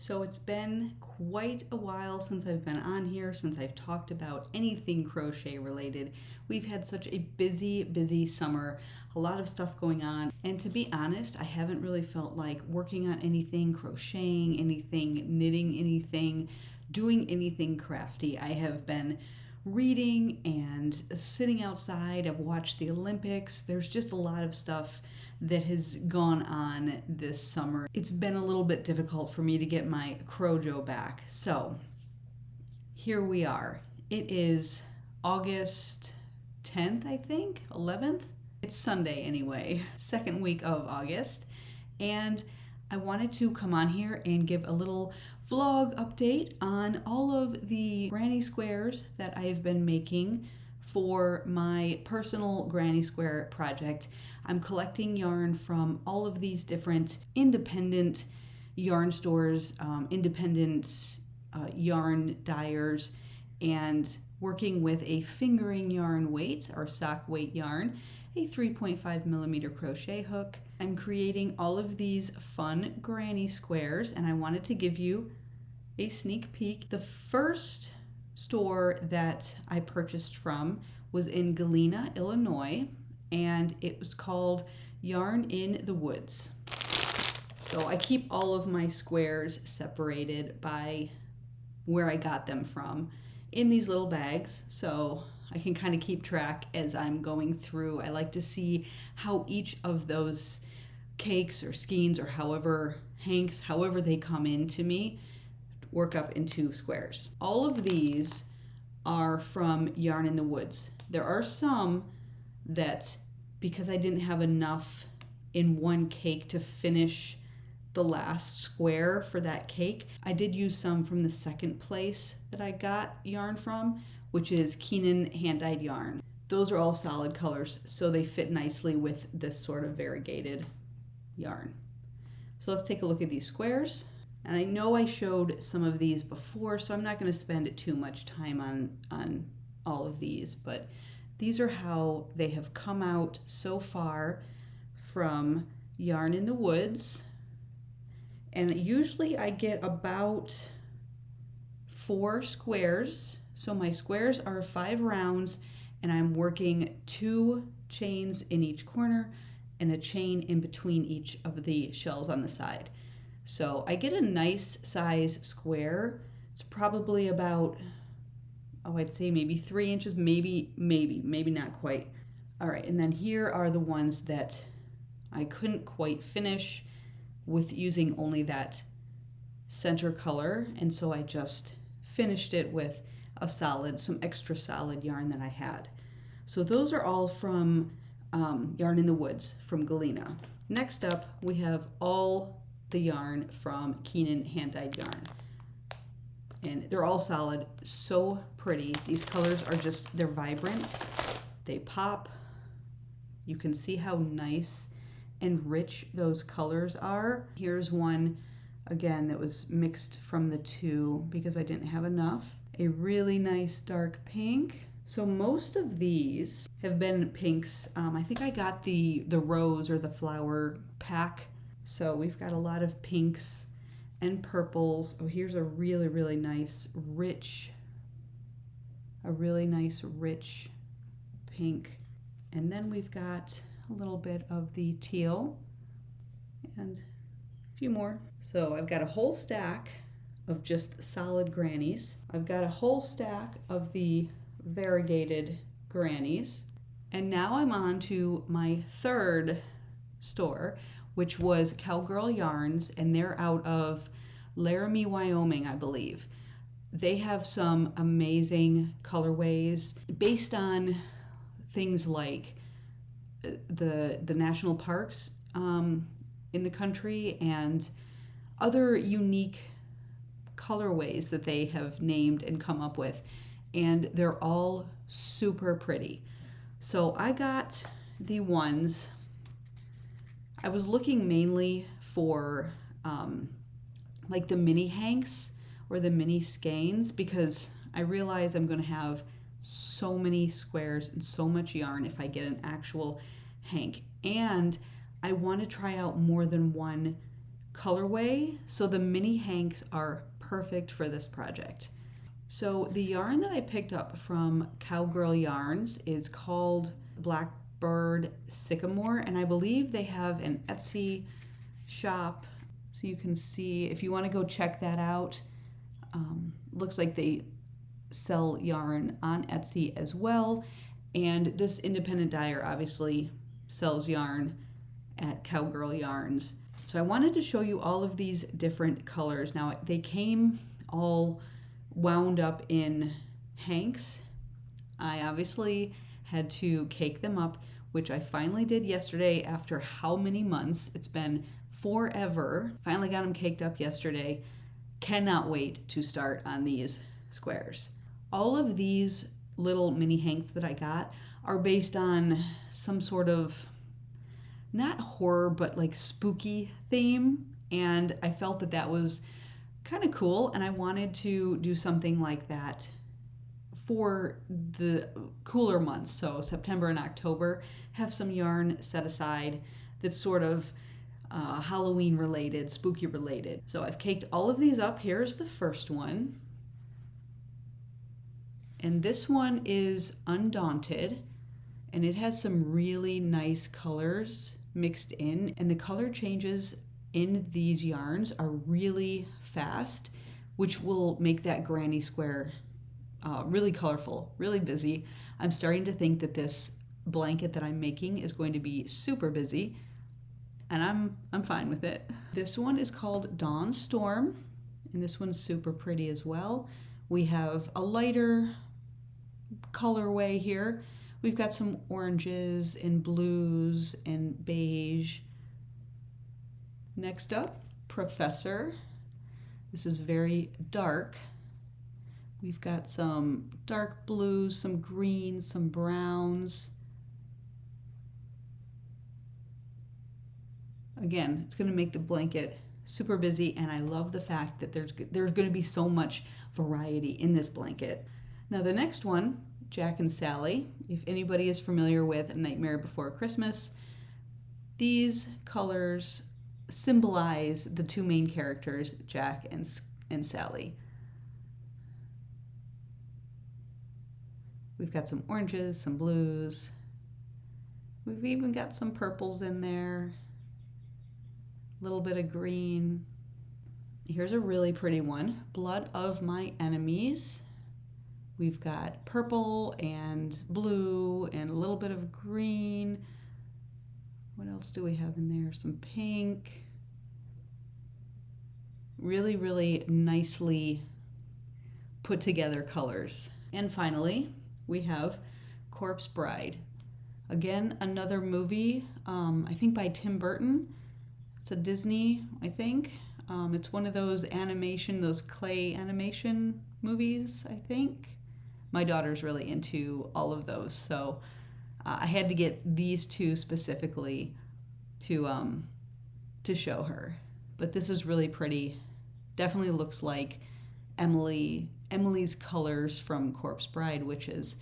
So it's been quite a while since I've been on here, since I've talked about anything crochet related. We've had such a busy summer, a lot of stuff going on. And to be honest, I haven't really felt like working on anything, crocheting anything, knitting anything, doing anything crafty. I have been reading and sitting outside. I've watched the Olympics. There's just a lot of stuff that has gone on this summer. It's been a little bit difficult for me to get my Crojo back. So here we are. It is August 10th, I think, 11th. It's Sunday anyway, second week of August. And I wanted to come on here and give a little vlog update on all of the granny squares that I've been making for my personal granny square project. I'm collecting yarn from all of these different independent yarn stores, independent yarn dyers, and working with a fingering yarn weight or sock weight yarn, a 3.5 millimeter crochet hook. I'm creating all of these fun granny squares, and I wanted to give you a sneak peek. The first store that I purchased from was in Galena, Illinois, and it was called Yarn in the Woods. So I keep all of my squares separated by where I got them from in these little bags, so I can kind of keep track as I'm going through. I like to see how each of those cakes or skeins or hanks, however they come into me, work up into squares. All of these are from Yarn in the Woods. There are some that, because I didn't have enough in one cake to finish the last square for that cake, I did use some from the second place that I got yarn from, which is Keenan hand-dyed yarn. Those are all solid colors, so they fit nicely with this sort of variegated yarn. So let's take a look at these squares. And I know I showed some of these before, so I'm not going to spend too much time on all of these, but these are how they have come out so far from Yarn in the Woods. And usually I get about 4 squares. So my squares are 5 rounds, and I'm working 2 chains in each corner and a chain in between each of the shells on the side. So I get a nice size square. It's probably about, I'd say maybe 3 inches, maybe not quite. All right, and then here are the ones that I couldn't quite finish with using only that center color, and so I just finished it with some extra solid yarn that I had. So those are all from Yarn in the Woods from Galena. Next up, we have all the yarn from Keenan hand-dyed yarn. And they're all solid, so pretty. These colors are just, they're vibrant, they pop. You can see how nice and rich those colors are. Here's one, again, that was mixed from the 2 because I didn't have enough. A really nice dark pink. So most of these have been pinks. I think I got the rose or the flower pack. So we've got a lot of pinks and purples. Oh, here's a really nice rich pink. And then we've got a little bit of the teal and a few more. So I've got a whole stack of just solid grannies. I've got a whole stack of the variegated grannies. And now I'm on to my third store, which was Cowgirl Yarns, and they're out of Laramie, Wyoming, I believe. They have some amazing colorways based on things like the national parks in the country and other unique colorways that they have named and come up with. And they're all super pretty. So I got the ones, I was looking mainly for like the mini hanks or the mini skeins, because I realize I'm going to have so many squares and so much yarn if I get an actual hank. And I want to try out more than one colorway, so the mini hanks are perfect for this project. So the yarn that I picked up from Cowgirl Yarns is called Blackbird Sycamore, and I believe they have an Etsy shop, so you can see if you want to go check that out. Looks like they sell yarn on Etsy as well, and this independent dyer obviously sells yarn at Cowgirl Yarns. So I wanted to show you all of these different colors. Now they came all wound up in hanks. I obviously had to cake them up, which I finally did yesterday after how many months? It's been forever. Finally got them caked up yesterday. Cannot wait to start on these squares. All of these little mini hanks that I got are based on some sort of, not horror, but like spooky theme. And I felt that that was kind of cool. And I wanted to do something like that for the cooler months. So September and October, have some yarn set aside that's sort of Halloween related, spooky related. So I've caked all of these up. Here's the first one. And this one is Undaunted, and it has some really nice colors mixed in, and the color changes in these yarns are really fast, which will make that granny square really colorful, really busy. I'm starting to think that this blanket that I'm making is going to be super busy, and I'm fine with it. This one is called Dawn Storm, and this one's super pretty as well. We have a lighter colorway here. We've got some oranges and blues and beige. Next up, Professor. This is very dark. We've got some dark blues, some greens, some browns. Again, it's going to make the blanket super busy, and I love the fact that there's going to be so much variety in this blanket. Now the next one, Jack and Sally. If anybody is familiar with Nightmare Before Christmas, these colors symbolize the two main characters, Jack and Sally. We've got some oranges, some blues. We've even got some purples in there. A little bit of green. Here's a really pretty one, Blood of My Enemies. We've got purple and blue and a little bit of green. What else do we have in there? Some pink. Really, really nicely put together colors. And finally, we have Corpse Bride. Again, another movie, I think by Tim Burton. It's a Disney, I think. It's one of those animation, those clay animation movies, I think. My daughter's really into all of those, so I had to get these two specifically to show her. But this is really pretty. Definitely looks like Emily's colors from Corpse Bride, which is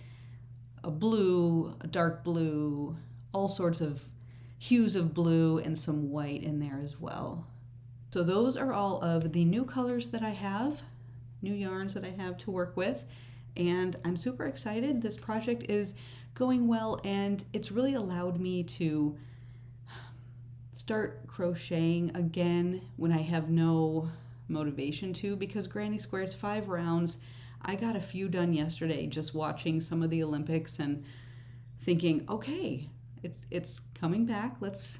a blue, a dark blue, all sorts of hues of blue, and some white in there as well. So those are all of the new colors that I have, new yarns that I have to work with. And I'm super excited. This project is going well, and it's really allowed me to start crocheting again when I have no motivation to, because Granny Square's 5 rounds. I got a few done yesterday just watching some of the Olympics and thinking, okay, it's coming back. Let's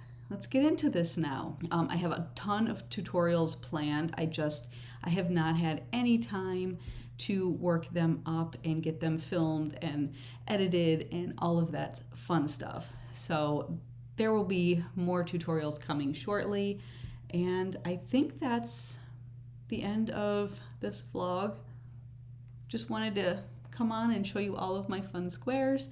get into this now. I have a ton of tutorials planned. I have not had any time to work them up and get them filmed and edited and all of that fun stuff. So there will be more tutorials coming shortly. And I think that's the end of this vlog. Just wanted to come on and show you all of my fun squares.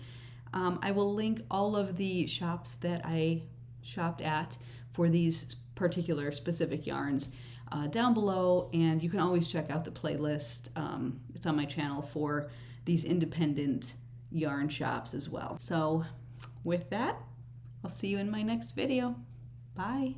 I will link all of the shops that I shopped at for these particular specific yarns down below, and you can always check out the playlist. It's on my channel for these independent yarn shops as well. So with that, I'll see you in my next video. Bye.